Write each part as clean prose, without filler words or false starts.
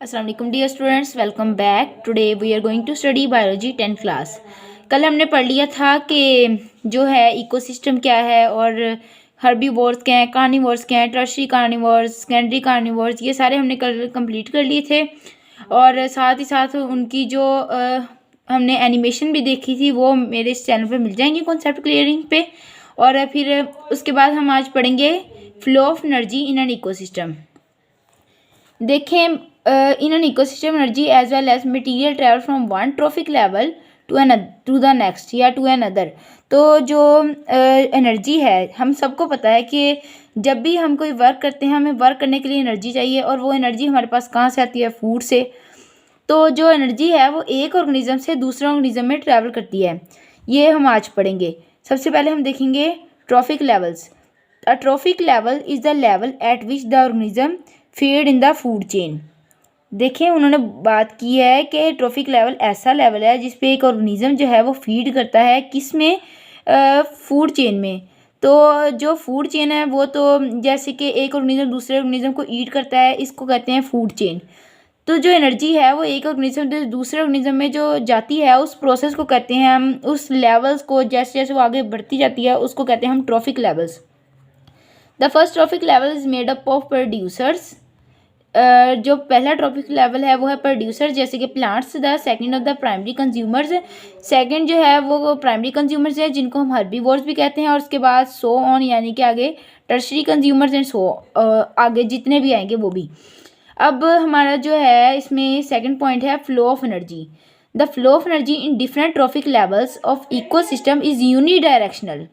अस्सलाम वालेकुम dear students, welcome back. Today we are going to study biology 10th class. कल हमने पढ़ लिया था कि जो है इकोसिस्टम क्या है और हर्बीवोर्स क्या हैं, कार्निवोर्स क्या हैं, टर्शियरी कार्निवोर्स, सेकेंडरी कार्निवोर्स, ये सारे हमने कल कंप्लीट कर लिए थे। और साथ ही साथ उनकी जो हमने एनिमेशन भी देखी थी वो मेरे इस चैनल पे मिल जाएंगी कॉन्सेप्ट क्लियरिंग पे। और फिर उसके बाद हम आज पढ़ेंगे flow of energy in an ecosystem. देखें, in an ecosystem energy as well as material travel from one trophic level to the next या to another। तो जो एनर्जी है, हम सबको पता है कि जब भी हम कोई वर्क करते हैं हमें वर्क करने के लिए एनर्जी चाहिए, और वो एनर्जी हमारे पास कहाँ से आती है? फूड से। तो जो एनर्जी है वो एक ऑर्गेनिज्म से दूसरे ऑर्गेनिज्म में ट्रैवल करती है, ये हम आज पढ़ेंगे। सबसे पहले हम देखेंगे trophic levels. A trophic level is the level eight which the organism feed in the food chain. देखें, उन्होंने बात की है कि ट्रॉफिक लेवल ऐसा लेवल है जिस पे एक ऑर्गेनिज्म जो है वो फीड करता है, किस में? फूड चेन में। तो जो फूड चेन है वो तो जैसे कि एक ऑर्गेनिज्म दूसरे ऑर्गेनिज्म को ईट करता है, इसको कहते हैं फूड चेन। तो जो एनर्जी है वो एक ऑर्गेनिज्म से दूसरे ऑर्गेनिज्म में जो जाती है उस प्रोसेस को कहते हैं हम, उस लेवल्स को जैसे जैसे वो आगे बढ़ती जाती है उसको कहते हैं हम trophic levels. The first trophic level is made up of producers. जो पहला ट्रॉफिक लेवल है वो है प्रोड्यूसर, जैसे कि plants. The second of the primary consumers. Second जो है वो प्राइमरी कंज्यूमर्स है जिनको हम हर्बीवोर्स भी कहते हैं। और उसके बाद सो ऑन, यानी कि आगे टर्शरी कंज्यूमर्स एंड सो आगे जितने भी आएंगे वो भी। अब हमारा जो है इसमें सेकंड पॉइंट है flow of energy. The flow of energy in different trophic levels of ecosystem is unidirectional.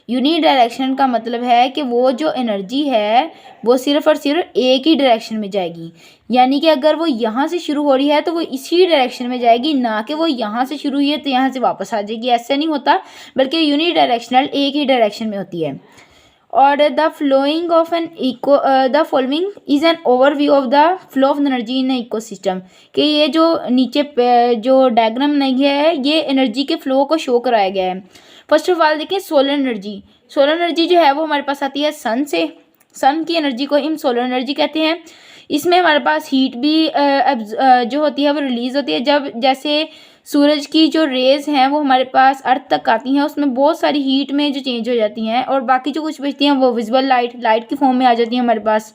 Unidirection का मतलब है कि वो जो एनर्जी है वो सिर्फ और सिर्फ एक ही डायरेक्शन में जाएगी, यानी कि अगर वो यहाँ से शुरू हो रही है तो वो इसी डायरेक्शन में जाएगी, ना कि वो यहाँ से शुरू हुई है तो यहाँ से वापस आ जाएगी। ऐसा नहीं होता, बल्कि यूनिडायरेक्शनल एक ही डायरेक्शन में होती है। और the flowing of an eco the following is an overview of the flow of energy in ecosystem. कि ये जो नीचे जो डायग्राम नहीं है ये एनर्जी के फ्लो को शो कराया गया है। फर्स्ट ऑफ ऑल देखिए सोलर एनर्जी। सोलर एनर्जी जो है वो हमारे पास आती है सन से। सन की एनर्जी को हम सोलर एनर्जी कहते हैं। इसमें हमारे पास हीट भी जो होती है वो रिलीज होती है। जब जैसे सूरज की जो रेज़ हैं वो हमारे पास अर्थ तक आती हैं, उसमें बहुत सारी हीट में जो चेंज हो जाती हैं, और बाकी जो कुछ बचती हैं वो विजिबल लाइट की फॉर्म में आ जाती हैं हमारे पास।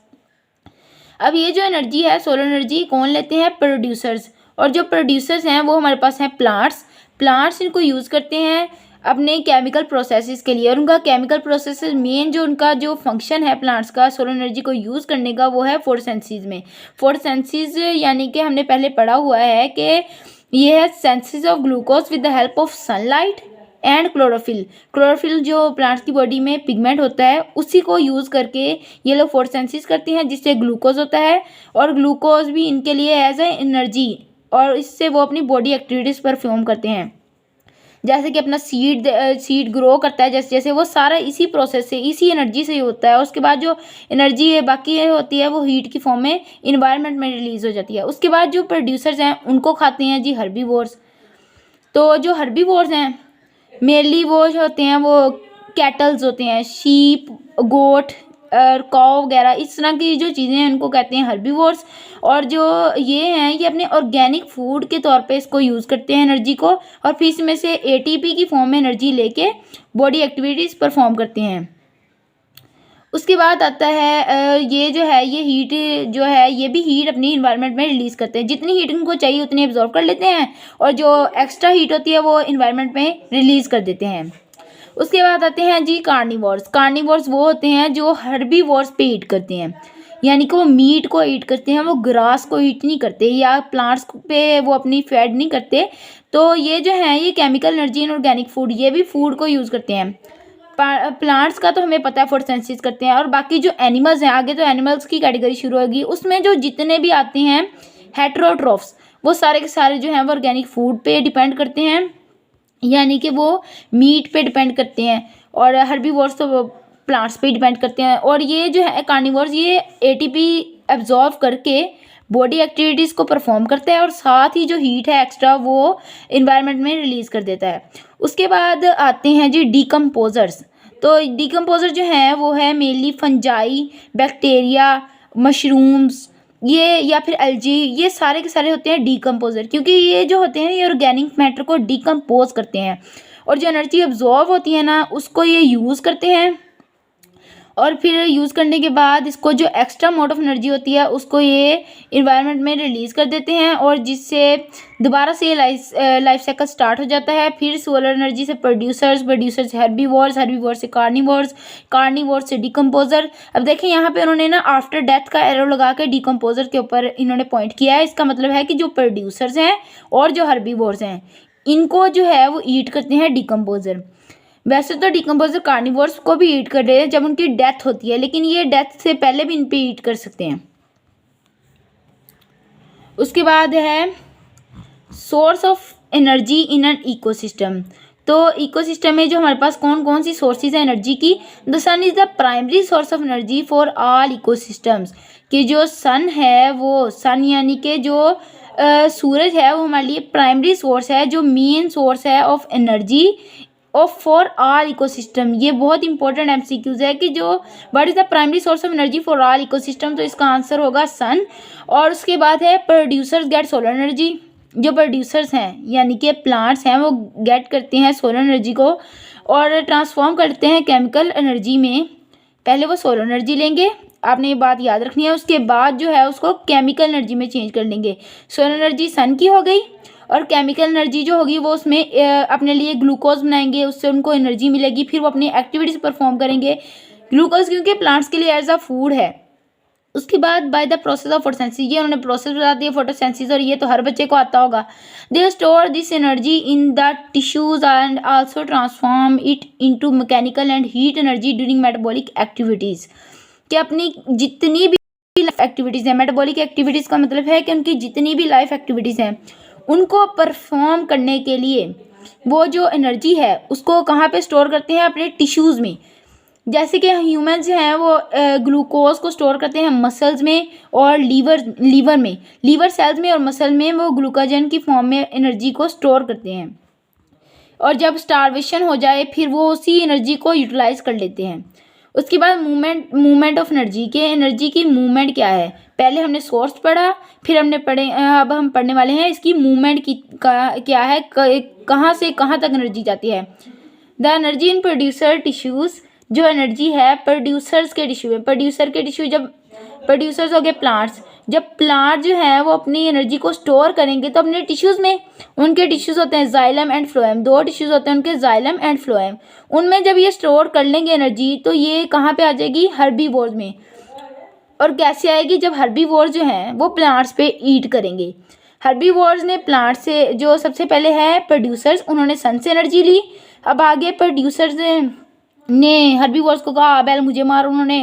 अब ये जो एनर्जी है सोलर एनर्जी कौन लेते हैं? प्रोड्यूसर्स। और जो प्रोड्यूसर्स हैं वो हमारे पास हैं प्लांट्स इनको यूज़ करते हैं अपने केमिकल प्रोसेसेस के लिए। और उनका केमिकल प्रोसेसेस मेन जो उनका जो फंक्शन है प्लांट्स का सोलर एनर्जी को यूज़ करने का वो है फोटोसिंथेसिस में। फोटोसिंथेसिस यानी कि हमने पहले पढ़ा हुआ है कि ये है synthesis of glucose with the help of sunlight and chlorophyll. Chlorophyll जो प्लांट्स की बॉडी में पिगमेंट होता है उसी को यूज़ करके ये लोग फोटोसिंथेसिस करते हैं, जिससे ग्लूकोज होता है, और ग्लूकोज भी इनके लिए एज ए एनर्जी, और इससे वो अपनी बॉडी एक्टिविटीज़ परफॉर्म करते हैं। जैसे कि अपना सीड ग्रो करता है, जैसे जैसे वो सारा इसी प्रोसेस से इसी एनर्जी से ही होता है। उसके बाद जो एनर्जी है बाकी होती है वो हीट की फॉर्म में इन्वायरमेंट में रिलीज हो जाती है। उसके बाद जो प्रोड्यूसर्स हैं उनको खाते हैं जी हर्बीवोर्स। तो जो हर्बीवोर्स हैं मेनली वो जो होते हैं वो कैटल्स होते हैं, शीप, गोट और कॉव वगैरह, इस तरह की जो चीज़ें हैं उनको कहते हैं हर्बीवोर्स। और जो ये हैं ये अपने ऑर्गेनिक फूड के तौर पे इसको यूज़ करते हैं एनर्जी को, और फिर इसमें से एटीपी की फॉर्म में एनर्जी लेके बॉडी एक्टिविटीज़ परफॉर्म करते हैं। उसके बाद आता है ये जो है ये हीट जो है ये भी हीट अपनी इन्वायरमेंट में रिलीज़ करते हैं। जितनी हीट इनको चाहिए उतनी एब्जॉर्व कर लेते हैं, और जो एक्स्ट्रा हीट होती है वो इन्वायरमेंट में रिलीज़ कर देते हैं। उसके बाद आते हैं जी कार्निवोर्स। कार्निवोर्स वो होते हैं जो हर्बीवोर्स पे ईट करते हैं, यानी कि वो मीट को ईट करते हैं, वो ग्रास को ईट नहीं करते या प्लांट्स पे वो अपनी फैट नहीं करते। तो ये जो है ये chemical energy in organic food, ये भी फूड को यूज़ करते हैं। प्लांट्स का तो हमें पता है फोटोसिंथेसिस करते हैं। और बाकी जो एनिमल्स हैं, आगे तो एनिमल्स की कैटेगरी शुरू होगी, उसमें जो जितने भी आते हैं हेटेरोट्रॉफ्स, वो सारे के सारे जो हैं वो ऑर्गेनिक फूड पे डिपेंड करते हैं, यानी कि वो मीट पे डिपेंड करते हैं। और हर्बीवोर्स तो प्लांट्स पे डिपेंड करते हैं। और ये जो है कार्निवोर्स ये एटीपी एब्जॉर्व करके बॉडी एक्टिविटीज़ को परफॉर्म करता है, और साथ ही जो हीट है एक्स्ट्रा वो इन्वायरमेंट में रिलीज़ कर देता है। उसके बाद आते हैं जी डिकम्पोजर्स। तो डिकम्पोजर जो है वो है मेनली फंजाई, बैक्टीरिया, मशरूम्स, ये या फिर एल्गी, ये सारे के सारे होते हैं डीकम्पोजर, क्योंकि ये जो होते हैं ये ऑर्गेनिक मैटर को डीकम्पोज करते हैं और जो एनर्जी अब्जॉर्ब होती है ना उसको ये यूज़ करते हैं और फिर यूज़ करने के बाद इसको जो एक्स्ट्रा अमाउंट ऑफ एनर्जी होती है उसको ये इन्वायरमेंट में रिलीज़ कर देते हैं और जिससे दोबारा से लाइफ साइकिल स्टार्ट हो जाता है। फिर सोलर एनर्जी से प्रोड्यूसर से हर्बीवोर्स से कार्निवोर्स से डिकम्पोजर। अब देखें यहाँ पे उन्होंने ना आफ्टर डेथ का एरो लगा के डिकम्पोजर के ऊपर इन्होंने पॉइंट किया है। इसका मतलब है कि जो प्रोड्यूसर्स हैं और जो हर्बीवोर्स हैं इनको जो है वो ईट करते हैं डिकम्पोजर। वैसे तो डिकम्पोजर कार्निवोर्स को भी ईट कर रहे हैं जब उनकी डेथ होती है, लेकिन ये डेथ से पहले भी इन पे ईट कर सकते हैं। उसके बाद है source of energy in an ecosystem. तो इकोसिस्टम में जो हमारे पास कौन कौन सी सोर्सेज है एनर्जी की। The sun is the primary source of energy for all ecosystems. कि जो सन है वो सन यानी कि जो सूरज है वो हमारे लिए प्राइमरी सोर्स है, जो मेन सोर्स है of energy of for all ecosystem. ये बहुत इंपॉर्टेंट एमसीक्यूज है कि जो what is the primary source of energy for all ecosystem, तो इसका आंसर होगा सन। और उसके बाद है प्रोड्यूसर्स गेट सोलर एनर्जी। जो प्रोड्यूसर्स हैं यानी कि प्लांट्स हैं वो गेट करते हैं सोलर एनर्जी को और ट्रांसफॉर्म करते हैं केमिकल एनर्जी में। पहले वो सोलर एनर्जी लेंगे, आपने ये बात याद रखनी है, उसके बाद जो है उसको केमिकल एनर्जी में चेंज कर लेंगे। सोलर एनर्जी सन की हो गई और केमिकल एनर्जी जो होगी वो उसमें अपने लिए ग्लूकोज बनाएंगे, उससे उनको एनर्जी मिलेगी, फिर वो अपनी एक्टिविटीज़ परफॉर्म करेंगे। ग्लूकोज क्योंकि प्लांट्स के लिए एज अ फूड है। उसके बाद by the process of photosynthesis, ये उन्होंने प्रोसेस बता दिया फोटोसिंथेसिस और ये तो हर बच्चे को आता होगा। They store this energy in the tissues and also transform it into mechanical and heat energy during metabolic activities. कि अपनी जितनी भी लाइफ एक्टिविटीज़ हैं, मेटाबॉलिक एक्टिविटीज़ का मतलब है कि उनकी जितनी भी लाइफ एक्टिविटीज़ हैं उनको परफॉर्म करने के लिए वो जो एनर्जी है उसको कहाँ पे स्टोर करते हैं, अपने टिश्यूज़ में। जैसे कि ह्यूमन्स हैं वो ग्लूकोज को स्टोर करते हैं मसल्स में और लीवर सेल्स में और मसल में वो ग्लूकोजन की फॉर्म में एनर्जी को स्टोर करते हैं और जब स्टारवेशन हो जाए फिर वो उसी एनर्जी को यूटिलाइज कर लेते हैं। उसके बाद मूवमेंट ऑफ एनर्जी के एनर्जी की मूवमेंट क्या है। पहले हमने सोर्स पढ़ा, फिर हमने अब हम पढ़ने वाले हैं इसकी मूवमेंट की क्या है, कहाँ से कहाँ तक एनर्जी जाती है। The energy in producer tissues, जो एनर्जी है प्रोड्यूसर्स के टिश्यू में। जब प्रोड्यूसर्स हो गए प्लांट्स, जब प्लांट जो है वो अपनी एनर्जी को स्टोर करेंगे तो अपने टिश्यूज़ में, उनके टिश्यूज़ होते हैं जाइलम एंड फ्लोएम, दो टिश्यूज़ होते हैं उनके जाइलम एंड फ्लोएम। उनमें जब ये स्टोर कर लेंगे एनर्जी तो ये कहाँ पे आ जाएगी, हर्बीवोर्स में। और कैसे आएगी, जब हर्बीवोर्स जो हैं वो प्लांट्स पे ईट करेंगे। हर्बीवोर्स ने प्लांट से, जो सबसे पहले है प्रोड्यूसर्स, उन्होंने सन से एनर्जी ली। अब आगे प्रोड्यूसर्स ने हर्बीवोर्स को कहा बैल मुझे मारो, उन्होंने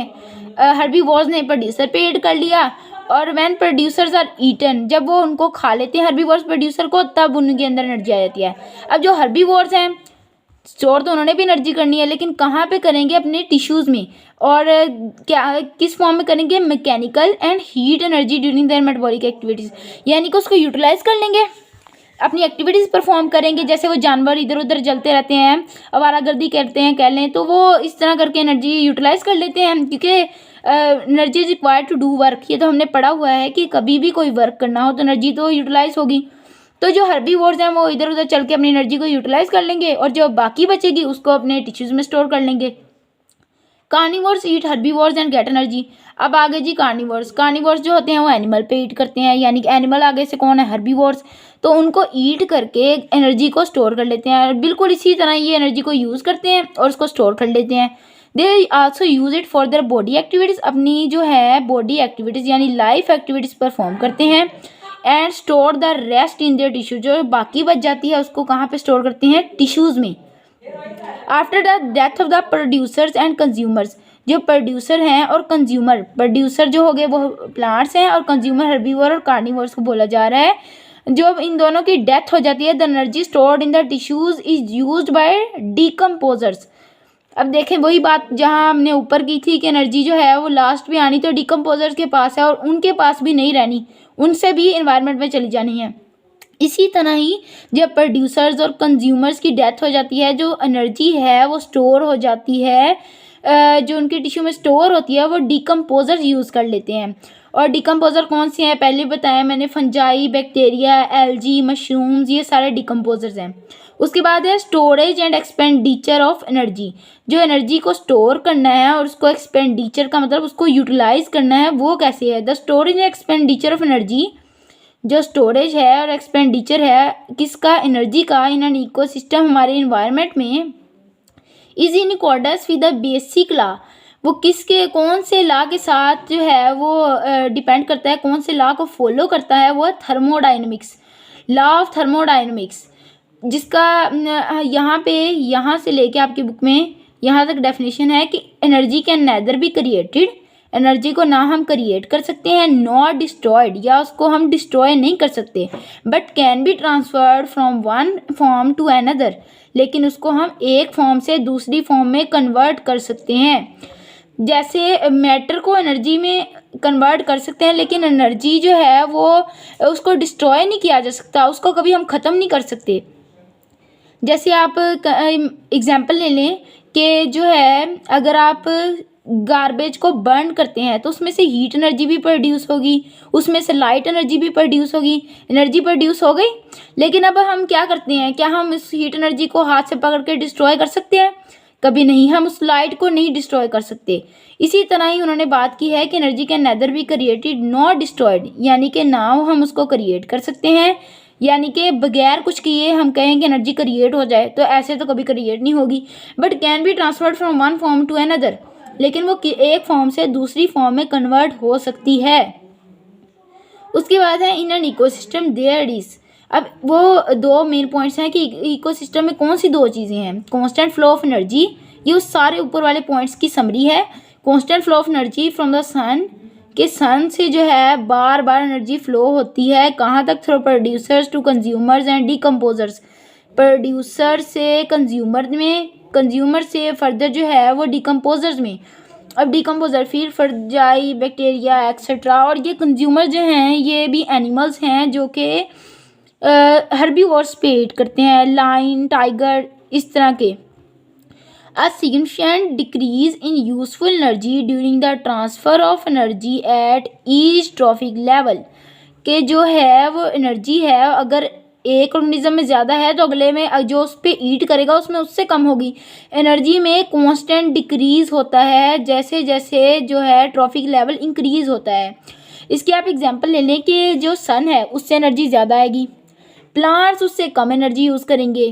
हर्बीवोर्स ने प्रोड्यूसर पे ईट कर लिया। और व्हेन प्रोड्यूसर्स आर ईटन, जब वो उनको खा लेते हैं हर्बीवोर्स प्रोड्यूसर को, तब उनके अंदर एनर्जी आ जाती है। अब जो हर्बीवोर्स हैं स्टोर तो उन्होंने भी एनर्जी करनी है, लेकिन कहाँ पे करेंगे, अपने टिश्यूज़ में। और क्या किस फॉर्म में करेंगे, mechanical and heat energy during their metabolic activities, यानी कि उसको यूटिलाइज कर लेंगे, अपनी एक्टिविटीज़ परफॉर्म करेंगे। जैसे वो जानवर इधर उधर जलते रहते हैं, आवारागर्दी करते हैं कह लें, तो वो इस तरह करके एनर्जी यूटिलाइज कर लेते हैं, क्योंकि energy is required to do work. ये तो हमने पढ़ा हुआ है कि कभी भी कोई वर्क करना हो तो एनर्जी तो यूटिलाइज होगी। तो जो हर्बीवोर्स हैं वो इधर उधर चल के अपनी एनर्जी को यूटिलाइज कर लेंगे और जो बाकी बचेगी उसको अपने टिश्यूज़ में स्टोर कर लेंगे। Carnivores eat herbivores and get energy. अब आगे जी कार्निवोर्स जो होते हैं वो एनिमल पे ईट करते हैं, यानी कि एनिमल आगे से कौन है, हर्बीवोर्स। तो उनको ईट करके एनर्जी को स्टोर कर लेते हैं और बिल्कुल इसी तरह ये एनर्जी को यूज़ करते हैं और उसको स्टोर कर लेते हैं। They also use it for their body activities, अपनी जो है बॉडी एक्टिविटीज़ यानी लाइफ एक्टिविटीज़ परफॉर्म करते हैं। And store the rest in their tissue, जो बाकी बच जाती है उसको कहाँ पे स्टोर करते हैं, टिश्यूज़ में। After the death of the producers and consumers, जो प्रोड्यूसर हैं और कंज्यूमर, प्रोड्यूसर जो हो गए वो प्लांट्स हैं और कंज्यूमर हर्बीवोर और कार्निवोर्स को बोला जा रहा है। जब इन दोनों की डेथ हो जाती है the energy stored in the tissues is used by decomposers. अब देखें वही बात जहां हमने ऊपर की थी कि एनर्जी जो है वो लास्ट में आनी तो डीकम्पोजर्स के पास है और उनके पास भी नहीं रहनी, उनसे भी एनवायरनमेंट में चली जानी है। इसी तरह ही जब प्रोड्यूसर्स और कंज्यूमर्स की डेथ हो जाती है, जो एनर्जी है वो स्टोर हो जाती है, जो उनके टिश्यू में स्टोर होती है वो डीकम्पोजर्स यूज़ कर लेते हैं और डिकम्पोज़र कौन से हैं पहले बताया मैंने, फंजाई, बैक्टीरिया, एल्गी, मशरूम्स, ये सारे डिकम्पोज़र्स हैं। उसके बाद है storage and expenditure of energy, जो एनर्जी को स्टोर करना है और उसको एक्सपेंडिचर का मतलब उसको यूटिलाइज करना है, वो कैसे है। The storage and expenditure of energy, जो स्टोरेज है और एक्सपेंडिचर है किसका, एनर्जी का, इन एन इकोसिस्टम, हमारे इन्वायरमेंट में, is in accordance with the basic law, वो किसके कौन से लॉ के साथ जो है वो डिपेंड करता है, कौन से लॉ को फॉलो करता है, वो थर्मोडाइनमिक्स, लॉ ऑफ थर्मोडाइनमिक्स, जिसका यहाँ से लेके आपकी बुक में यहाँ तक डेफिनेशन है कि energy can nether be created, energy को ना हम क्रिएट कर सकते हैं, नॉट डिस्ट्रॉयड, या उसको हम डिस्ट्रॉय नहीं कर सकते, but can be transferred from one form to another, लेकिन उसको हम एक फॉर्म से दूसरी फॉर्म में कन्वर्ट कर सकते हैं। जैसे मैटर को एनर्जी में कन्वर्ट कर सकते हैं, लेकिन एनर्जी जो है वो उसको डिस्ट्रॉय नहीं किया जा सकता, उसको कभी हम ख़त्म नहीं कर सकते। जैसे आप एग्जांपल ले लें कि जो है अगर आप गार्बेज को बर्न करते हैं तो उसमें से हीट एनर्जी भी प्रोड्यूस होगी, उसमें से लाइट एनर्जी भी प्रोड्यूस होगी, एनर्जी प्रोड्यूस हो गई। लेकिन अब हम क्या करते हैं, क्या हम इस हीट एनर्जी को हाथ से पकड़ के डिस्ट्रॉय कर सकते हैं? कभी नहीं, हम उस लाइट को नहीं डिस्ट्रॉय कर सकते। इसी तरह ही उन्होंने बात की है कि energy can nether be created not destroyed, यानी कि ना हम उसको क्रिएट कर सकते हैं, यानी कि बगैर कुछ किए हम कहें कि एनर्जी क्रिएट हो जाए तो ऐसे तो कभी क्रिएट नहीं होगी, but can be transferred from one form to another, लेकिन वो एक फॉर्म से दूसरी फॉर्म में कन्वर्ट हो सकती है। उसके बाद है in an ecosystem there is, अब वो दो मेन पॉइंट्स हैं कि इकोसिस्टम में कौन सी दो चीज़ें हैं, कांस्टेंट फ्लो ऑफ एनर्जी, ये उस सारे ऊपर वाले पॉइंट्स की समरी है। Constant flow of energy from the sun, के सन से जो है बार बार एनर्जी फ्लो होती है, कहाँ तक, through producers to consumers and decomposers, producer से कंज्यूमर में, कंज्यूमर से फर्दर जो है वो डिकम्पोजर्स में, अब डिकम्पोजर फिर फंजाई, बैक्टीरिया एक्सेट्रा, और ये कंज्यूमर जो हैं ये भी एनिमल्स हैं जो कि हर्बीवोर्स पे ईट करते हैं, लायन, टाइगर, इस तरह के। A significant decrease in useful energy during the transfer of energy at each trophic level, के जो है वो एनर्जी है अगर एक ऑर्गेनिज्म में ज़्यादा है तो अगले में जो उस पर ईट करेगा उसमें उससे कम होगी। एनर्जी में कांस्टेंट डिक्रीज होता है जैसे जैसे जो है ट्रॉफिक लेवल इंक्रीज होता है। इसके आप एग्जांपल ले लें कि जो सन है उससे एनर्जी ज़्यादा आएगी, प्लांट्स उससे कम एनर्जी यूज़ करेंगे,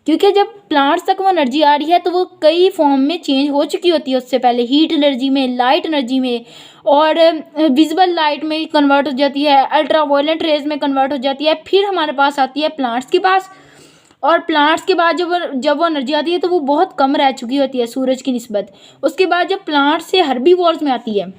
क्योंकि जब प्लांट्स तक वो एनर्जी आ रही है तो वो कई फॉर्म में चेंज हो चुकी होती है उससे पहले, हीट एनर्जी में, लाइट एनर्जी में, और विजिबल लाइट में कन्वर्ट हो जाती है, अल्ट्रा वायलेट रेज में कन्वर्ट हो जाती है, फिर हमारे पास आती है प्लांट्स के पास, और प्लांट्स के बाद जब वो एनर्जी आती है तो वो बहुत कम रह चुकी होती है सूरज की निस्बत। उसके बाद जब प्लांट्स से हर्बीवोर्स में आती है,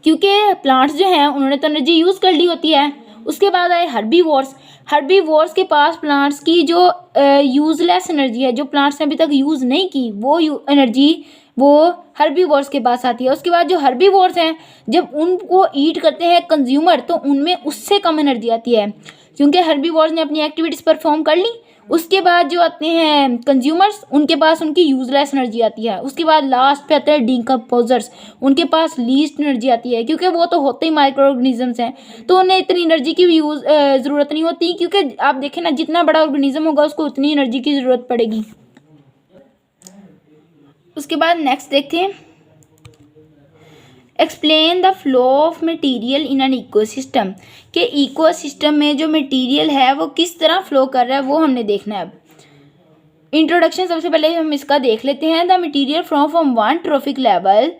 क्योंकि प्लांट्स जो हैं उन्होंने तो एनर्जी यूज़ कर ली होती है। उसके बाद आए हर्बीवोर्स, हर्बीवोर्स के पास प्लांट्स की जो यूज़लेस एनर्जी है, जो प्लांट्स ने अभी तक यूज़ नहीं की, वो एनर्जी वो हर्बीवोर्स के पास आती है। उसके बाद जो हर्बीवोर्स हैं जब उनको ईट करते हैं कंज्यूमर तो उनमें उससे कम एनर्जी आती है, क्योंकि हर्बीवोर्स ने अपनी एक्टिविटीज़ परफॉर्म कर ली। उसके बाद जो आते हैं कंज्यूमर्स, उनके पास उनकी यूजलेस एनर्जी आती है। उसके बाद लास्ट पे आते हैं डिकम्पोजर्स, उनके पास लीस्ट एनर्जी आती है, क्योंकि वो तो होते ही माइक्रो ऑर्गेनिजम्स हैं तो उन्हें इतनी एनर्जी की भी ज़रूरत नहीं होती, क्योंकि आप देखें ना जितना बड़ा ऑर्गेनिज्म होगा उसको उतनी एनर्जी की ज़रूरत पड़ेगी। उसके बाद नेक्स्ट देखते हैं, explain the flow of material in an ecosystem, के इकोसिस्टम में जो मटेरियल है वो किस तरह फ्लो कर रहा है वो हमने देखना है। अब इंट्रोडक्शन सबसे पहले हम इसका देख लेते हैं। The material from one trophic level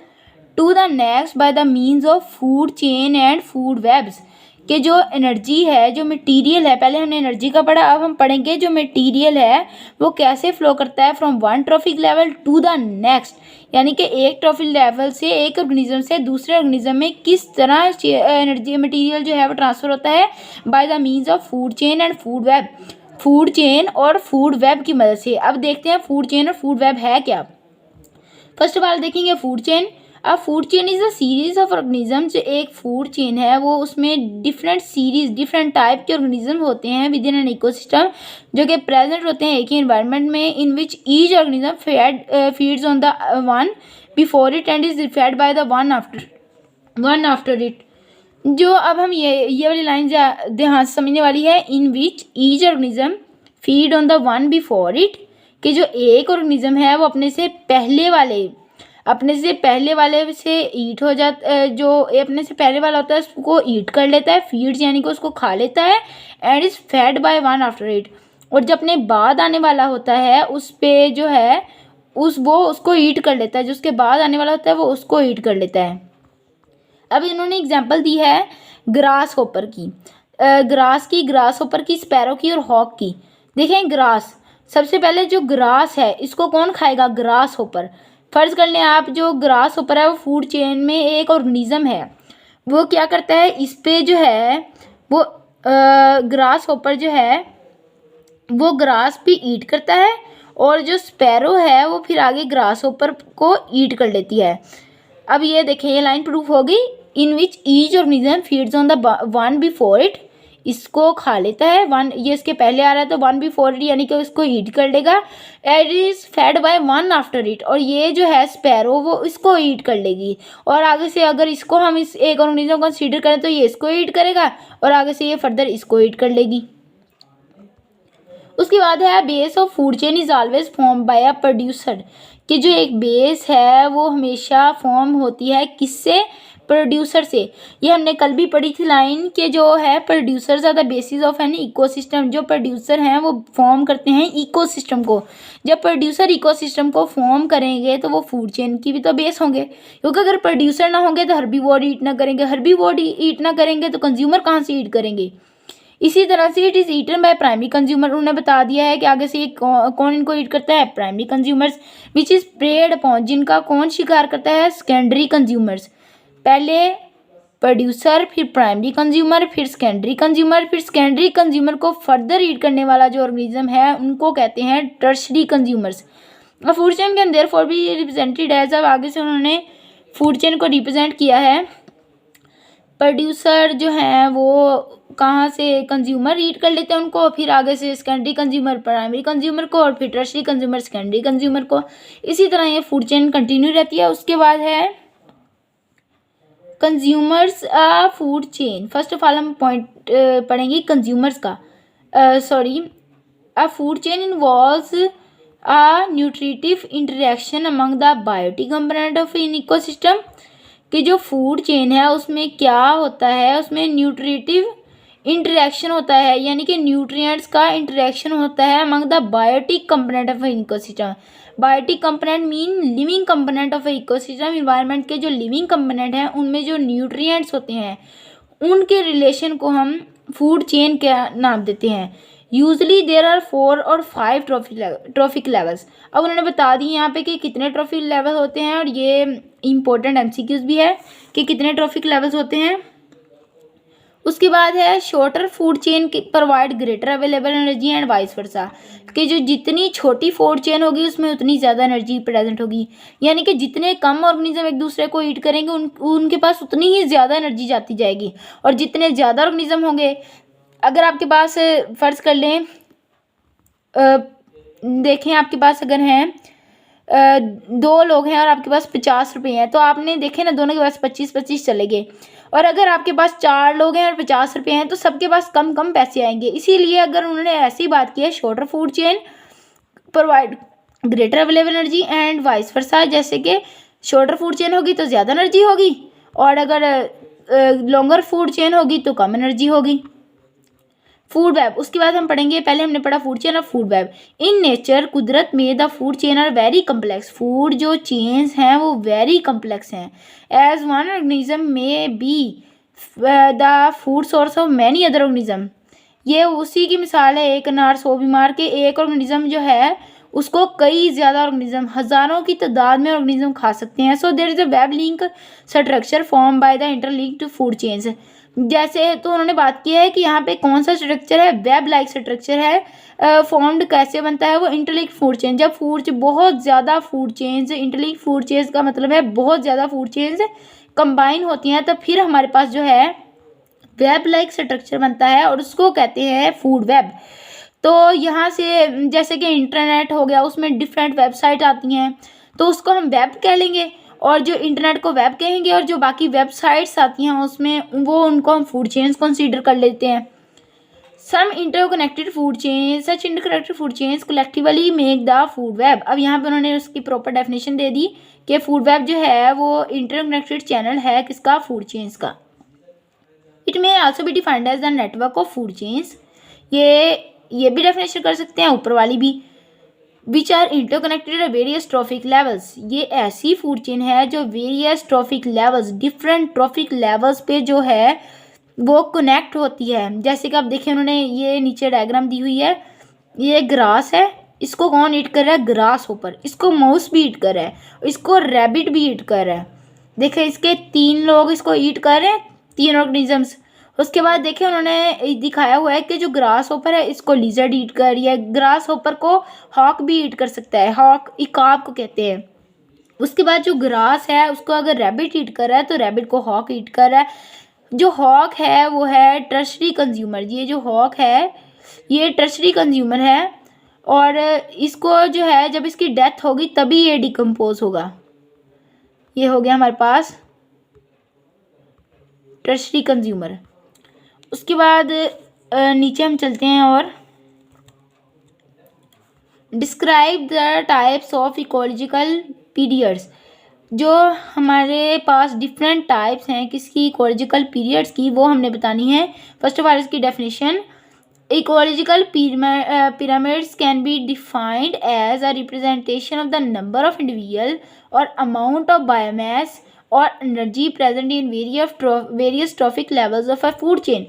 to the next by the means of food chain and food webs, कि जो एनर्जी है, जो मटेरियल है, पहले हमने एनर्जी का पढ़ा, अब हम पढ़ेंगे जो मटेरियल है वो कैसे फ्लो करता है from one trophic level to the next, यानी कि एक ट्रॉफिक लेवल से एक ऑर्गेनिज्म से दूसरे ऑर्गेनिज्म में किस तरह एनर्जी मटेरियल जो है वो ट्रांसफ़र होता है bye the means of food chain and food web, food chain और फूड वेब की मदद से। अब देखते हैं फूड चेन और फूड वेब है क्या। फर्स्ट ऑफ ऑल देखेंगे फूड चेन। अब food chain is a series of organism, जो एक फूड चेन है वो उसमें डिफरेंट सीरीज डिफरेंट टाइप के ऑर्गेनिज्म होते हैं विद इन एन इकोसिस्टम, जो कि प्रेजेंट होते हैं एक ही एनवायरनमेंट में, in which each organism feeds on the one before it and is fed by the one after. One after it. जो अब हम ये वाली लाइन ध्यान से समझने वाली है, in which each organism feed on the one before it, कि जो एक ऑर्गेनिज्म है वो अपने से पहले वाले से ईट हो जाता, जो अपने से पहले वाला होता है उसको ईट कर लेता है, फीड्स यानी कि उसको खा लेता है, and is fed by one after it. और जो अपने बाद आने वाला होता है उस पे जो है वो उसको ईट कर लेता है, जो उसके बाद आने वाला होता है वो उसको ईट कर लेता है। अब इन्होंने एग्जाम्पल दी है ग्रास होपर की, ग्रास होपर की, स्पैरो की और हॉक की। देखें ग्रास, सबसे पहले जो ग्रास है इसको कौन खाएगा? Grass hopper. फर्ज कर लें आप, जो ग्रास होपर है वो फूड चेन में एक ऑर्गेनिज्म है, वो क्या करता है, इस पे जो है वो ग्रास होपर जो है वो ग्रास पे ईट करता है, और जो स्पैरो है वो फिर आगे ग्रास होपर को ईट कर लेती है। अब ये देखें, ये लाइन प्रूफ होगी, in which each organism feeds on the one before it, इसको खा लेता है, वन ये इसके पहले आ रहा है तो वन बिफोर इट यानी कि उसको ईट कर लेगा, and is fed by one after it, और ये जो है स्पैरो वो इसको ईट कर लेगी, और आगे से अगर इसको हम इस एक ऑर्गेनिज्म को कंसीडर करें तो ये इसको ईट करेगा, और आगे से ये फर्दर इसको ईट कर लेगी। उसके बाद है base of food chain is always form by a producer, कि जो एक बेस है वो हमेशा फॉर्म होती है किससे? प्रोड्यूसर से। ये हमने कल भी पढ़ी थी लाइन कि जो है producers are the basis of an ecosystem, जो प्रोड्यूसर हैं वो फॉर्म करते हैं इकोसिस्टम को। जब प्रोड्यूसर इकोसिस्टम को फॉर्म करेंगे तो वो फूड चेन की भी तो बेस होंगे, क्योंकि अगर प्रोड्यूसर ना होंगे तो हर्बीवोर ईट ना करेंगे, हर्बीवोर ईट ना करेंगे तो कंज्यूमर कहाँ से ईट करेंगे। इसी तरह से it is eaten by primary consumer, उन्होंने बता दिया है कि आगे से ये कौन इनको ईट करता है? Primary consumers, which is preyed upon, जिनका कौन शिकार करता है? Secondary consumers. पहले प्रोड्यूसर, फिर प्राइमरी कंज्यूमर, फिर सेकेंडरी कंज्यूमर, फिर सेकेंडरी कंज्यूमर को फर्दर ईट करने वाला जो ऑर्गेनिज्म है उनको कहते हैं tertiary consumers. Food chain can therefore be represented as, अब आगे से उन्होंने फूड चेन को रिप्रेजेंट किया है, प्रोड्यूसर जो हैं वो कहाँ से कंज्यूमर ईट कर लेते हैं उनको, फिर आगे से सेकेंडरी कंज्यूमर प्राइमरी कंज्यूमर को, और फिर टर्शरी कंज्यूमर सेकेंडरी कंज्यूमर को। इसी तरह ये फूड चेन कंटिन्यू रहती है। उसके बाद है consumers a food chain. First of all हम पॉइंट पढ़ेंगे कंज्यूमर्स का, a food chain involves a nutritive interaction among the biotic component of in ecosystem, कि जो फूड चेन है उसमें क्या होता है, उसमें न्यूट्रिटिव इंटरेक्शन होता है, यानी कि न्यूट्रिएंट्स का इंटरेक्शन होता है among the biotic component of ecosystem. Biotic component mean living component of ecosystem, environment के जो लिविंग कंपोनेंट हैं उनमें जो न्यूट्रिएंट्स होते हैं उनके रिलेशन को हम फूड चेन का नाम देते हैं। यूजली देर आर 4 और 5 ट्रॉफिक लेवल्स। अब उन्होंने बता दी यहाँ पे कि कितने ट्रॉफिक लेवल होते हैं, और ये इम्पोर्टेंट एमसीक्यूज भी है कि कितने ट्रॉफिक लेवल्स होते हैं। उसके बाद है shorter food chain provide greater available energy and vice versa, कि जो जितनी छोटी फूड चेन होगी उसमें उतनी ज़्यादा एनर्जी प्रेजेंट होगी, यानी कि जितने कम ऑर्गेनिज्म एक दूसरे को ईट करेंगे उनके पास उतनी ही ज़्यादा एनर्जी जाती जाएगी, और जितने ज़्यादा ऑर्गेनिज्म होंगे, अगर आपके पास फ़र्ज़ कर लें देखें आपके पास अगर हैं 2 लोग हैं और आपके पास 50 रुपये हैं, तो आपने देखे ना दोनों के पास 25-25 चले गए, और अगर आपके पास 4 लोग हैं और 50 रुपये हैं तो सबके पास कम कम पैसे आएंगे। इसीलिए अगर उन्होंने ऐसी बात की है shorter food chain provide greater available energy and vice versa, जैसे कि शॉर्टर फूड चेन होगी तो ज़्यादा एनर्जी होगी, और अगर लॉन्गर फूड चेन होगी तो कम एनर्जी होगी। फूड वेब, उसके बाद हम पढ़ेंगे, पहले हमने पढ़ा फूड चेन और फूड वेब। इन नेचर, कुदरत में, the food chain are very complex, food जो चेन्स हैं वो वेरी कम्प्लेक्स हैं। As one organism may be the food source of many other organism, ये उसी की मिसाल है एक अनार 100 बीमार के, एक ऑर्गेनिज्म जो है उसको कई ज़्यादा ऑर्गेनिज्म, हज़ारों की तादाद में ऑर्गेनिज्म खा सकते हैं। So there is a web link structure form by the interlinked food chains. जैसे तो उन्होंने बात की है कि यहाँ पे कौन सा स्ट्रक्चर है, वेब लाइक स्ट्रक्चर है। फॉर्म्ड कैसे बनता है वो, इंटरलिंक्ड फूड चेन, जब बहुत ज़्यादा food chains, interlinked food chains का मतलब है बहुत ज़्यादा फूड चेन्स कंबाइन होती हैं, तब फिर हमारे पास जो है वेब लाइक स्ट्रक्चर बनता है, और उसको कहते हैं फूड वेब। तो यहाँ से जैसे कि इंटरनेट हो गया, उसमें डिफरेंट वेबसाइट आती हैं तो उसको हम वेब कह लेंगे, और जो इंटरनेट को वेब कहेंगे और जो बाकी वेबसाइट्स आती हैं उसमें वो उनको हम फूड चेन्स कंसीडर कर लेते हैं। Some interconnected food chain such interconnected food chains collectively make the food web. अब यहाँ पे उन्होंने उसकी प्रॉपर डेफिनेशन दे दी कि फूड वेब जो है वो इंटरकनेक्टेड चैनल है किसका, फूड चेन्स का। It may also be defined as the network of food chains, ये भी डेफिनेशन कर सकते हैं ऊपर वाली भी। Which are interconnected at various trophic levels, ये ऐसी फूड चेन है जो various trophic levels, different trophic levels पे जो है वो कनेक्ट होती है। जैसे कि आप देखें उन्होंने ये नीचे डायग्राम दी हुई है, ये ग्रास है, इसको कौन ईट कर रहा है, ग्रास होपर, इसको माउस भी ईट कर रहा है, इसको रैबिट भी ईट कर रहा है। देखें इसके 3 लोग इसको ईट कर रहे हैं, 3 ऑर्गेनिजम्स। उसके बाद देखें उन्होंने दिखाया हुआ है कि जो ग्रास होपर है इसको लिजर्ड ईट कर रही है, ग्रास होपर को हॉक भी ईट कर सकता है, हॉक इकाब को कहते हैं। उसके बाद जो ग्रास है उसको अगर रैबिट ईट कर रहा है तो रैबिट को हॉक ईट कर रहा है। जो हॉक है वो है टर्शरी कंज्यूमर, ये जो हॉक है ये टर्शरी कंज्यूमर है और इसको जो है जब इसकी डेथ होगी तभी ये डिकम्पोज होगा। ये हो गया हमारे पास टर्शरी कंज्यूमर। उसके बाद नीचे हम चलते हैं और describe the types of ecological periods. जो हमारे पास डिफरेंट टाइप्स हैं किसकी, इकोलॉजिकल पीरियड्स की, वो हमने बतानी है। फर्स्ट ऑफ ऑल इसकी definition, ecological pyramids can be defined as a representation of the number of individual और अमाउंट ऑफ बायोमास और energy present in various trophic levels of a food chain.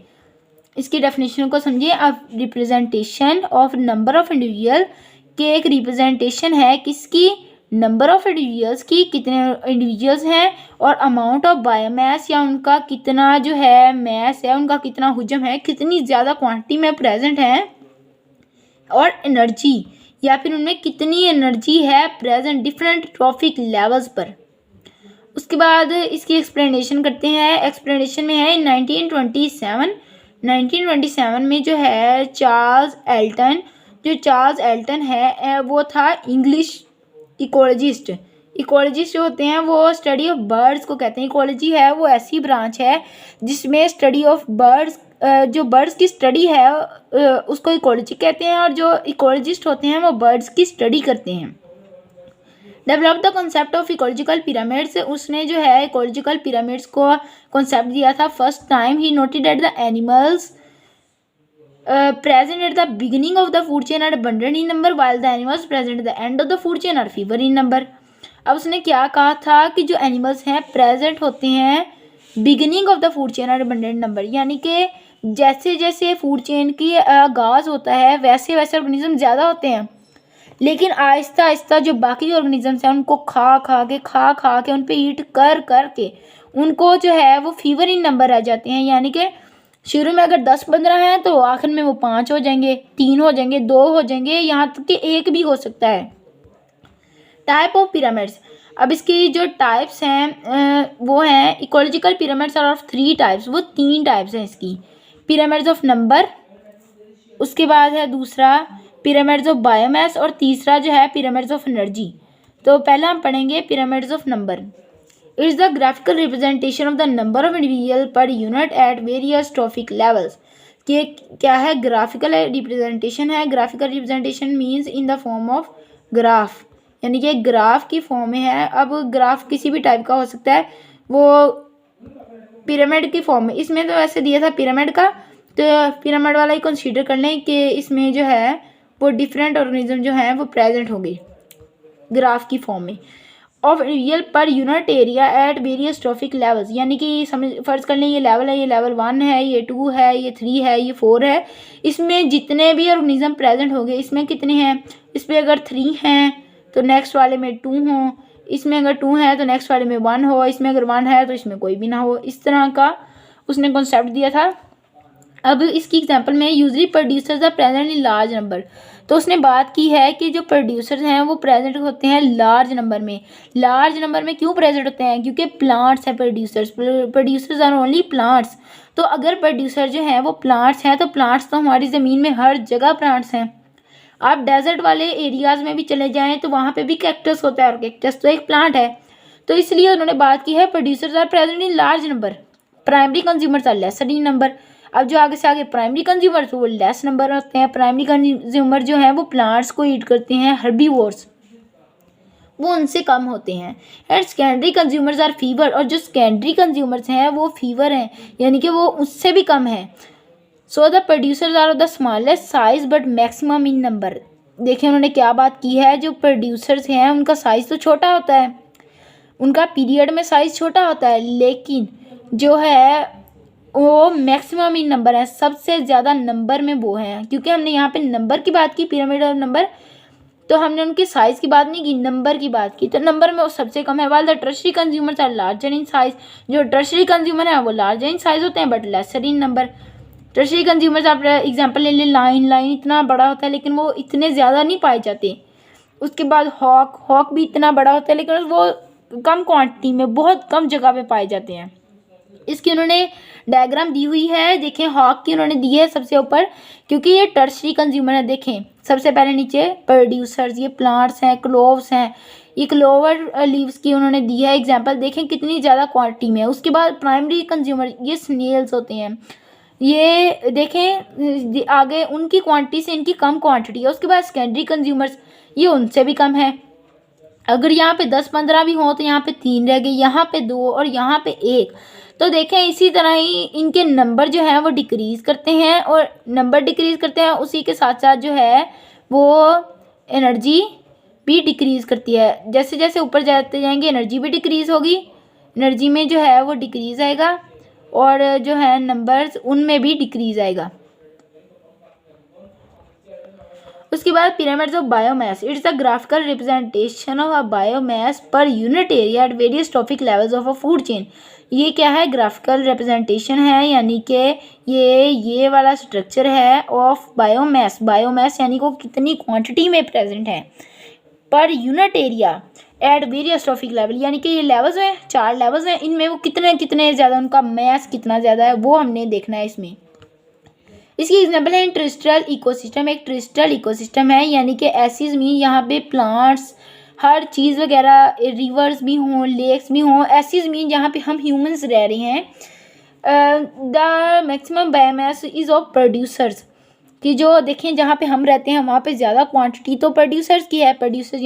इसकी definition को समझिए। अब representation of number of individual के एक representation है किसकी, नंबर ऑफ इंडिविजुअल्स की, कितने इंडिविजुअल्स हैं, और अमाउंट ऑफ बायोमास या उनका कितना जो है मैस है, उनका कितना हुजम है, कितनी ज़्यादा क्वांटिटी में प्रेजेंट है, और एनर्जी या फिर उनमें कितनी एनर्जी है प्रेजेंट डिफरेंट ट्रॉफिक लेवल्स पर। उसके बाद इसकी एक्सप्लेनेशन करते हैं। एक्सप्लेनेशन में है 1927 में जो है चार्ल्स एल्टन है वो था इंग्लिश इकोलॉजिस्ट। इकोलॉजिस्ट जो होते हैं वो स्टडी ऑफ बर्ड्स को कहते हैं। इकोलॉजी है वो ऐसी ब्रांच है जिसमें स्टडी ऑफ बर्ड्स, जो बर्ड्स की स्टडी है उसको इकोलॉजी कहते हैं, और जो इकोलॉजिस्ट होते हैं वो बर्ड्स की स्टडी करते हैं। Develop the concept of ecological pyramids, उसने जो है इकोलॉजिकल पिरामिड्स को कॉन्सेप्ट दिया था। First time he noted at the animals present at the beginning of the food chain are abundant in number while the animals present at the end of the food chain are fewer in number। अब उसने क्या कहा था कि जो animals हैं present होते हैं beginning of the food chain are abundant number, यानी कि जैसे जैसे फूड चेन की आगाज़ होता है वैसे वैसे ऑर्गेनिज्म ज़्यादा होते हैं, लेकिन आहिस्ता आहिस्ता जो बाकी ऑर्गेनिजम्स हैं उनको खा खा के उन पे ईट कर के उनको जो है वो फीवर इन नंबर आ जाते हैं। यानी कि शुरू में अगर 10-15 हैं तो आखिर में वो 5 हो जाएंगे, 3 हो जाएंगे, 2 हो जाएंगे, यहाँ तक कि 1 भी हो सकता है। टाइप ऑफ पिरामिड्स, अब इसकी जो टाइप्स हैं वो हैं ecological pyramids are of 3 types, वो 3 टाइप्स हैं इसकी। पिरामिड्स ऑफ नंबर, उसके बाद है दूसरा पिरामिड्स ऑफ बायोमास, और तीसरा जो है पिरामिड्स ऑफ एनर्जी। तो पहला हम पढ़ेंगे pyramids of number. It's the graphical representation of the number of individual per unit eight various trophic levels. कि क्या है, ग्राफिकल रिप्रेजेंटेशन है। Graphical representation means in the form of graph, यानी कि ग्राफ की फॉर्म में है। अब ग्राफ किसी भी टाइप का हो सकता है, वो पिरामिड की फॉर्म में, इसमें तो ऐसे दिया था पिरामिड का, तो पिरामिड वाला ही कंसीडर कर लें कि इसमें जो है वो डिफरेंट ऑर्गेनिज्म जो हैं वो प्रेजेंट होंगे ग्राफ की फॉर्म में। Of individual per unit area at various trophic levels, यानी कि समझ फर्ज कर लें ये लेवल है, ये लेवल 1 है, ये 2 है, ये 3 है, ये 4 है। इसमें जितने भी ऑर्गेनिज्म प्रेजेंट होंगे, इसमें कितने हैं, इस पर अगर 3 हैं तो नेक्स्ट वाले में 2 हों, इसमें अगर 2 है तो नेक्स्ट वाले में 1 हो, इसमें अगर 1 है तो इसमें कोई भी ना हो। इस तरह का उसने कॉन्सेप्ट दिया था। अब इसकी एग्जांपल में usually producers are present in large number, तो उसने बात की है कि जो प्रोड्यूसर्स हैं वो प्रेजेंट होते हैं लार्ज नंबर में। लार्ज नंबर में क्यों प्रेजेंट होते हैं, क्योंकि प्लांट्स हैं प्रोड्यूसर्स आर ओनली प्लांट्स। तो अगर प्रोड्यूसर जो हैं वो प्लांट्स हैं, तो प्लांट्स तो हमारी ज़मीन में हर जगह प्लांट्स हैं। आप डेजर्ट वाले एरियाज़ में भी चले जाएँ तो वहाँ पे भी कैक्टस होता है, और कैक्टस तो एक प्लांट है। तो इसलिए उन्होंने बात की है producers are present in large number, primary consumers are lesser in number. अब जो आगे से आगे प्राइमरी कंज्यूमर्स वो लेस नंबर होते हैं। प्राइमरी कंज्यूमर जो हैं वो प्लांट्स को ईट करते हैं, हर्बीवोर्स, वो उनसे कम होते हैं। And secondary consumers are fewer, और जो सेकेंडरी कंज्यूमर्स हैं वो फीवर हैं, यानी कि वो उससे भी कम है। So the producers are of the smallest size but maximum in number. देखिए उन्होंने क्या बात की है, जो प्रोड्यूसर्स हैं उनका साइज़ तो छोटा होता है, उनका पीरियड में साइज़ छोटा होता है, लेकिन जो है वो मैक्सिमम इन नंबर है, सबसे ज़्यादा नंबर में वो हैं। क्योंकि हमने यहाँ पे नंबर की बात की, पिरामिड ऑफ नंबर, तो हमने उनकी साइज़ की बात नहीं की, नंबर की बात की। तो नंबर में वो सबसे कम है। While the tertiary consumers are larger in size, जो टर्शरी कंज्यूमर है वो लार्जर इन साइज होते हैं but lesser in number. Tertiary consumers आप एग्जांपल ले लें, लाइन इतना बड़ा होता है लेकिन वो इतने ज़्यादा नहीं पाए जाते। उसके बाद हॉक भी इतना बड़ा होता है लेकिन वो कम क्वांटिटी में, बहुत कम जगह पे पाए जाते हैं। इसकी उन्होंने डायग्राम दी हुई है, देखें हॉक की उन्होंने दी है सबसे ऊपर, क्योंकि ये टर्शरी कंज्यूमर है। देखें सबसे पहले नीचे प्रोड्यूसर्स, ये प्लांट्स हैं, क्लोव्स हैं, ये क्लोवर लीव्स की उन्होंने दी है एग्जांपल, देखें कितनी ज़्यादा क्वांटिटी में है। उसके बाद प्राइमरी कंज्यूमर, ये स्नेल्स होते हैं, ये देखें आगे उनकी क्वांटिटी से इनकी कम क्वांटिटी है। उसके बाद सेकेंडरी कंज्यूमर्स, ये उनसे भी कम है। अगर यहाँ पे 10-15 भी हों तो यहाँ पे 3 रह गए, यहाँ पे 2 और यहाँ पे 1। तो देखें इसी तरह ही इनके नंबर जो है वो डिक्रीज़ करते हैं, और नंबर डिक्रीज़ करते हैं उसी के साथ साथ जो है वो एनर्जी भी डिक्रीज़ करती है। जैसे जैसे ऊपर जाते जाएंगे एनर्जी भी डिक्रीज़ होगी, एनर्जी में जो है वो डिक्रीज़ आएगा, और जो है नंबर्स उनमें भी डिक्रीज़ आएगा। उसके बाद pyramids of biomass, it's a graphical representation of a biomass per unit area at various trophic levels of a food chain. ये क्या है, ग्राफिकल रिप्रेजेंटेशन है, यानी कि ये वाला स्ट्रक्चर है ऑफ बायोमास। बायोमास यानी को कितनी क्वांटिटी में प्रेजेंट है per unit area at various trophic level, यानी कि ये लेवल्स हैं, 4 लेवल्स हैं, इनमें वो कितने ज़्यादा, उनका मैस कितना ज़्यादा है वो हमने देखना है इसमें। इसकी एग्जांपल है टेरेस्ट्रियल इकोसिस्टम। एक टेरेस्ट्रियल इकोसिस्टम है यानी कि ऐसी ज़मीन यहाँ पे प्लांट्स, हर चीज़ वगैरह, रिवर्स भी हों, लेक्स भी हों, ऐसी ज़मीन जहाँ पे हम ह्यूमंस रह रहे हैं। The maximum biomass is of producers, कि जो देखें जहाँ पे हम रहते हैं वहाँ पे ज़्यादा क्वांटिटी तो प्रोड्यूसर्स की है। प्रोड्यूसर्स